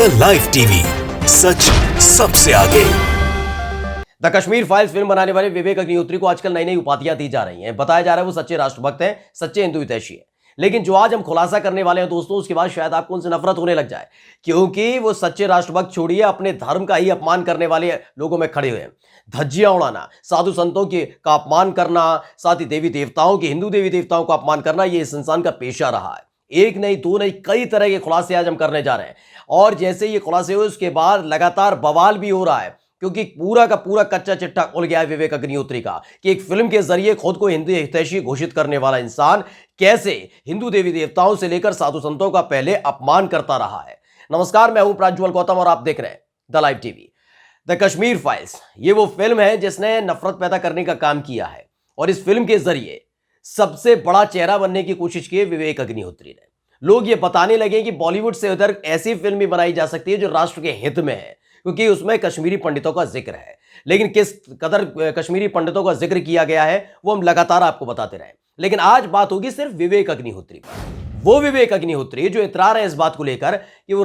The live TV, सच सबसे आगे। The Kashmir files film बनाने वाले विवेक अग्निहोत्री को आजकल नई नई उपाधियां दी जा रही हैं। बताया जा रहा है वो सच्चे राष्ट्रभक्त हैं, सच्चे हिंदू हितैषी हैं। लेकिन जो आज हम खुलासा करने वाले हैं दोस्तों, उसके बाद शायद आपको उनसे नफरत होने लग जाए, क्योंकि वो सच्चे राष्ट्रभक्त छोड़िए, अपने धर्म का ही अपमान करने वाले लोगों में खड़े हुए हैं। धज्जियां उड़ाना, साधु संतों का अपमान करना, साथ ही देवी देवताओं की, हिंदू देवी देवताओं का अपमान करना, ये इस इंसान का पेशा रहा है। एक नहीं, दो नहीं, कई तरह के खुलासे आज हम करने जा रहे हैं। और जैसे ये खुलासे हुए उसके बाद लगातार बवाल भी हो रहा है, क्योंकि पूरा का पूरा कच्चा चिट्ठा खुल गया है विवेक अग्निहोत्री का कि एक फिल्म के जरिए खुद को हिंदू हितैषी घोषित करने वाला इंसान कैसे हिंदू देवी देवताओं से लेकर साधु संतों का पहले अपमान करता रहा है। नमस्कार, मैं हूं प्राज्वल गौतम और आप देख रहे हैं the live TV. The Kashmir files, ये वो फिल्म है जिसने नफरत पैदा करने का काम किया है, और इस फिल्म के जरिए सबसे बड़ा चेहरा बनने की कोशिश की है विवेक अग्निहोत्री ने। लोग ये बताने लगे कि बॉलीवुड से उधर ऐसी फिल्म भी बनाई जा सकती है जो राष्ट्र के हित में है, क्योंकि उसमें कश्मीरी पंडितों का जिक्र है। लेकिन किस कदर कश्मीरी पंडितों का जिक्र किया गया है वो हम लगातार आपको बताते रहे। लेकिन आज बात होगी सिर्फ विवेक अग्निहोत्री पर। वो विवेक अग्निहोत्री जो इतरार है इस बात को लेकर कि वो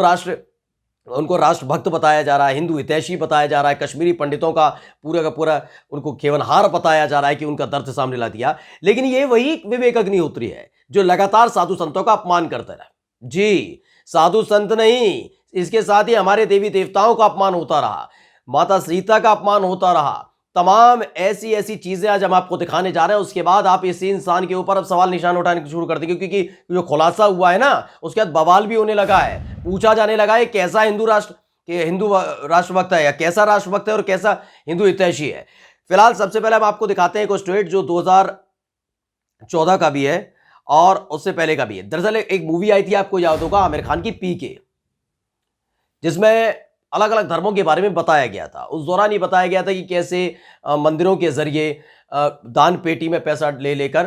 उनको राष्ट्रभक्त बताया जा रहा है, हिंदू हितैषी बताया जा रहा है, कश्मीरी पंडितों का पूरा उनको केवनहार बताया जा रहा है कि उनका दर्द सामने ला दिया। लेकिन ये वही विवेक अग्निहोत्री है जो लगातार साधु संतों का अपमान करता रहा। जी, साधु संत नहीं, इसके साथ ही हमारे देवी देवताओं का अपमान होता रहा, माता सीता का अपमान होता रहा। तमाम ऐसी ऐसी चीजें आज हम आपको दिखाने जा रहे हैं। उसके बाद आप इसी इंसान के ऊपर अब सवाल निशान उठाने शुरू कर देंगे, क्योंकि जो खुलासा हुआ है ना, उसके बाद बवाल भी होने लगा है। पूछा जाने लगा है कैसा हिंदू राष्ट्रभक्त है, या कैसा राष्ट्रभक्त है और कैसा हिंदू हितैषी है। फिलहाल सबसे पहले हम आपको दिखाते हैं एक स्टेट जो 2014 का भी है और उससे पहले का भी है। दरअसल एक मूवी आई थी, आपको याद होगा, आमिर खान की पीके, जिसमें अलग अलग धर्मों के बारे में बताया गया था। उस दौरान ये बताया गया था कि कैसे मंदिरों के जरिए दान पेटी में पैसा ले लेकर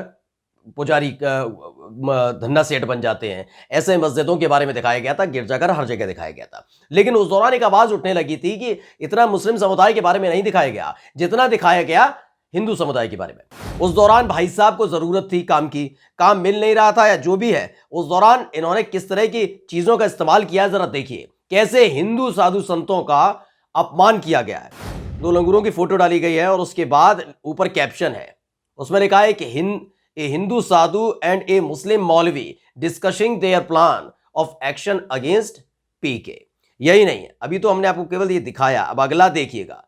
पुजारी धन्ना सेठ बन जाते हैं। ऐसे मस्जिदों के बारे में दिखाया गया था, गिरजाघर हर जगह दिखाया गया था। लेकिन उस दौरान एक आवाज उठने लगी थी कि इतना मुस्लिम समुदाय के बारे में नहीं दिखाया गया जितना दिखाया गया हिंदू समुदाय के बारे में। उस दौरान भाई साहब को जरूरत थी काम की, काम मिल नहीं रहा था या जो भी है। उस दौरान इन्होंने किस तरह की चीजों का इस्तेमाल किया, जरा देखिए कैसे हिंदू साधु संतों का अपमान किया गया है। दो लंगूरों की फोटो डाली गई है और उसके बाद ऊपर कैप्शन है, उसमें लिखा है कि ए हिंदू साधु and a Muslim maulvi discussing their plan of action against PK. यही नहीं है, अभी तो हमने आपको केवल ये दिखाया, अब अगला देखिएगा।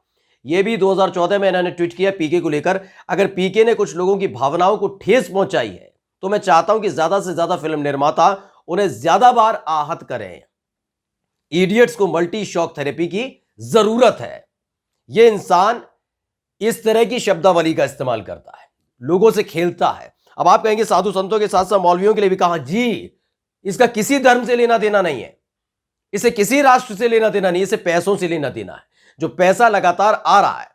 ये भी 2014 में इन्होंने ट्वीट किया पीके को लेकर, अगर पीके ने कुछ लोगों की भावनाओं को ठेस पहुंचाई है तो मैं चाहता हूं कि ज्यादा से ज्यादा फिल्म निर्माता उन्हें ज्यादा बार आहत करें। इडियट्स को मल्टी शॉक थेरेपी की जरूरत है। यह इंसान इस तरह की शब्दावली का इस्तेमाल करता है, लोगों से खेलता है। अब आप कहेंगे साधु संतों के साथ साथ मौलवियों के लिए भी कहा, जी इसका किसी धर्म से लेना देना नहीं है, इसे किसी राष्ट्र से लेना देना नहीं, इसे पैसों से लेना देना है। जो पैसा लगातार आ रहा है,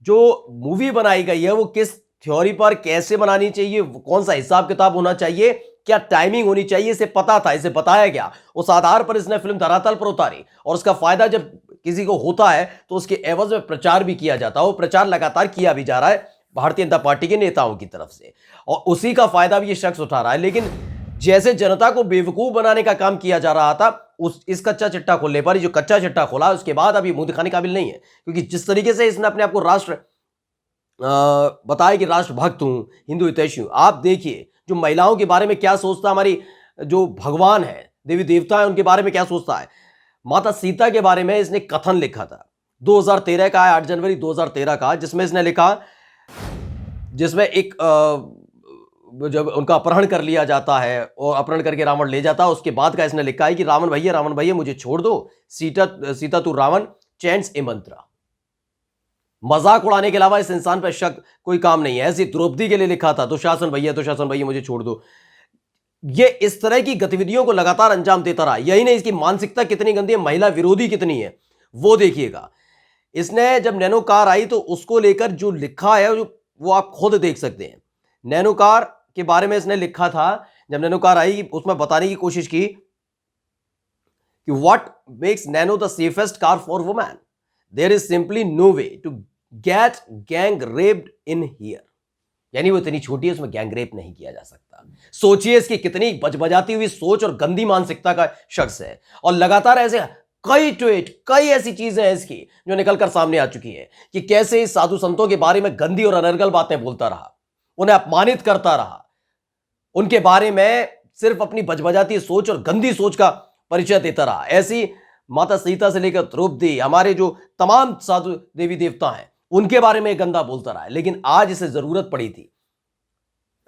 जो मूवी बनाई गई है वो किस थ्योरी पर कैसे बनानी चाहिए, कौन सा हिसाब किताब होना चाहिए, क्या टाइमिंग होनी चाहिए, इसे पता था, इसे बताया गया। उस आधार पर इसने फिल्म धरातल पर उतारी, और उसका फायदा जब किसी को होता है तो उसके एवज में प्रचार भी किया जाता है। वो प्रचार लगातार किया भी जा रहा है भारतीय जनता पार्टी के नेताओं की तरफ से, और उसी का फायदा भी ये शख्स उठा रहा है। लेकिन जैसे जनता को बेवकूफ बनाने का काम किया जा रहा था, इस कच्चा चिट्ठा खोलने पर, जो कच्चा चिट्ठा खोला उसके बाद अभी मुंह दिखाने काबिल नहीं है, क्योंकि जिस तरीके से इसने अपने आप को राष्ट्र बताया कि राष्ट्रभक्त हूं, हिंदू हितैषी हूं। आप देखिए जो महिलाओं के बारे में क्या सोचता है, हमारी जो भगवान है, देवी देवता है, उनके बारे में क्या सोचता है। माता सीता के बारे में इसने कथन लिखा था, 2013 का है, 8 जनवरी 2013 का, जिसमें इसने लिखा, जिसमें एक जब उनका अपहरण कर लिया जाता है और अपहरण करके रावण ले जाता है, उसके बाद का इसने लिखा है कि रावण भैया मुझे छोड़ दो, सीता तू रावण चैंट्स ए मंत्रा। मजाक उड़ाने के अलावा इस इंसान पर शक कोई काम नहीं है। ऐसी द्रौपदी के लिए लिखा था, दुशासन भैया मुझे छोड़ दो। ये इस तरह की गतिविधियों को लगातार अंजाम देता रहा। यही नहीं, इसकी मानसिकता कितनी गंदी है, महिला विरोधी कितनी है, वो देखिएगा। इसने जब नैनो कार आई तो उसको लेकर जो लिखा है वो आप खुद देख सकते हैं। नैनो कार के बारे में इसने लिखा था, जब नैनो कार आई उसमें बताने की कोशिश की कि what makes Nano the safest car for women, there is simply no way to get gang raped in here. यानी वो इतनी छोटी है, उसमें गैंग रेप नहीं किया जा सकता। सोचिए इसकी कितनी बजबजाती हुई सोच और गंदी मानसिकता का शख्स है, और लगातार ऐसे कई ट्वीट, कई ऐसी चीजें हैं इसकी जो निकलकर सामने आ चुकी है कि कैसे इस साधु संतों के बारे में गंदी और अनर्गल बातें बोलता रहा, उन्हें अपमानित करता रहा, उनके बारे में सिर्फ अपनी बजबजाती सोच और गंदी सोच का परिचय देता रहा। ऐसी माता सीता से लेकर द्रौपदी, हमारे जो तमाम साधु देवी देवता हैं, उनके बारे में गंदा बोलता रहा है। लेकिन आज इसे जरूरत पड़ी थी,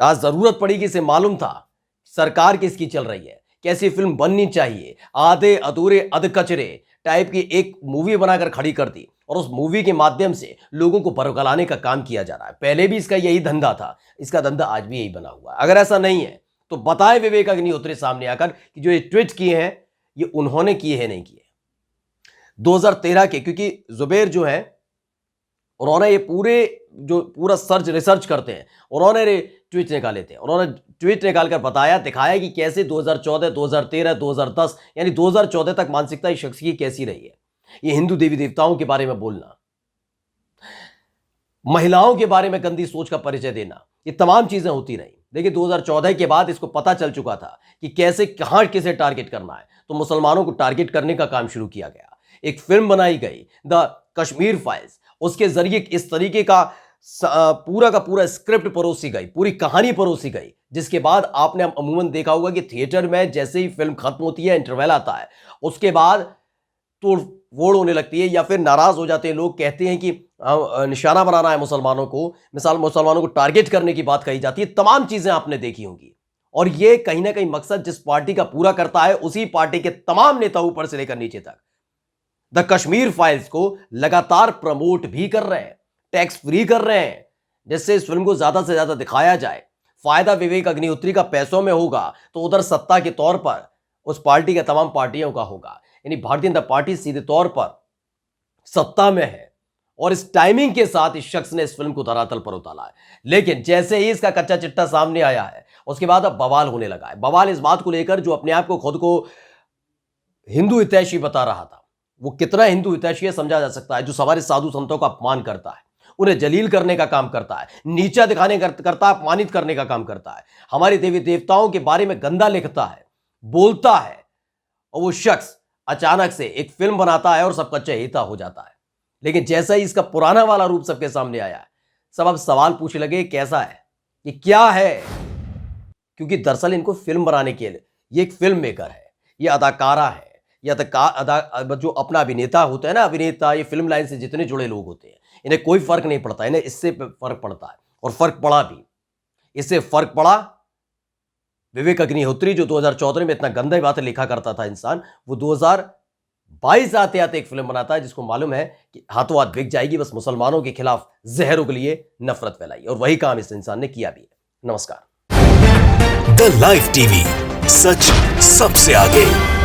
आज जरूरत पड़ी कि इसे मालूम था सरकार किसकी चल रही है, कैसी फिल्म बननी चाहिए, आधे अधूरे अधकचरे टाइप की एक मूवी बनाकर खड़ी कर दी और उस मूवी के माध्यम से लोगों को बरगलाने का काम किया जा रहा है। पहले भी इसका यही धंधा था, इसका धंधा आज भी यही बना हुआ है। अगर ऐसा नहीं है तो बताए विवेक अग्निहोत्री सामने आकर कि जो ये ट्वीट किए हैं ये उन्होंने किए हैं नहीं किए 2013 के, क्योंकि जुबैर जो है उन्होंने ये पूरा रिसर्च करते हैं, उन्होंने ट्वीट निकाले थे, उन्होंने ट्वीट निकालकर बताया, दिखाया कि कैसे 2014, 2013, 2010 यानी 2014 तक मानसिकता इस शख्स की कैसी रही है। ये हिंदू देवी देवताओं के बारे में बोलना, महिलाओं के बारे में गंदी सोच का परिचय देना, ये तमाम चीजें होती रही। देखिए 2014 के बाद इसको पता चल चुका था कि कैसे कहां किसे टारगेट करना है, तो मुसलमानों को टारगेट करने का काम शुरू किया गया। एक फिल्म बनाई गई द कश्मीर फाइल्स, उसके जरिए इस तरीके का पूरा का पूरा स्क्रिप्ट परोसी गई, पूरी कहानी परोसी गई, जिसके बाद आपने अमूमन देखा होगा कि थिएटर में जैसे ही फिल्म खत्म होती है, इंटरवल आता है, उसके बाद तोड़ फोड़ होने लगती है या फिर नाराज हो जाते हैं लोग, कहते हैं कि निशाना बनाना है मुसलमानों को, मुसलमानों को टारगेट करने की बात कही जाती है। तमाम चीजें आपने देखी होंगी और ये कहीं ना कहीं मकसद जिस पार्टी का पूरा करता है, उसी पार्टी के तमाम नेता ऊपर से लेकर नीचे तक द कश्मीर फाइल्स को लगातार प्रमोट भी कर रहे हैं, टैक्स फ्री कर रहे हैं, जिससे इस फिल्म को ज्यादा से ज्यादा दिखाया जाए। फायदा विवेक अग्निहोत्री का पैसों में होगा तो उधर सत्ता के तौर पर उस पार्टी के तमाम पार्टियों का होगा। यानी भारतीय जनता पार्टी सीधे तौर पर सत्ता में है और इस टाइमिंग के साथ इस शख्स ने इस फिल्म को धरातल पर उतारा है। लेकिन जैसे ही इसका कच्चा चिट्ठा सामने आया है, उसके बाद अब बवाल होने लगा है। बवाल इस बात को लेकर जो अपने आप को खुद को हिंदू हितैषी बता रहा था, वो कितना हिंदू हितैषी है समझा जा सकता है। जो हमारे साधु संतों का अपमान करता है, उन्हें जलील करने का काम करता है, नीचा दिखाने करता है, अपमानित करने का काम करता है, हमारे देवी देवताओं के बारे में गंदा लिखता है, बोलता है, और वो शख्स अचानक से एक फिल्म बनाता है और सबका चहेता हो जाता है। लेकिन जैसा ही इसका पुराना वाला रूप सबके सामने आया है, सब अब सवाल पूछने लगे कैसा है, ये क्या है, क्योंकि दरअसल इनको फिल्म बनाने के लिए ये एक फिल्म मेकर है, ये अदाकारा है, या जो अपना अभिनेता होता है ना, अभिनेता, ये फिल्म लाइन से जितने जुड़े लोग होते हैं, इन्हें कोई फर्क नहीं पड़ता, इन्हें इससे फर्क पड़ता है और फर्क पड़ा भी। इससे फर्क पड़ा विवेक अग्निहोत्री जो 2014 में इतना गंदा बातें लिखा करता था इंसान, वो 2022 आते आते एक फिल्म बनाता है जिसको मालूम है कि हाथों हाथ बिक जाएगी, बस मुसलमानों के खिलाफ जहर उगलिए, नफरत फैलाई, और वही काम इस इंसान ने किया भी है। नमस्कार। द लाइव टीवी, सच सबसे आगे।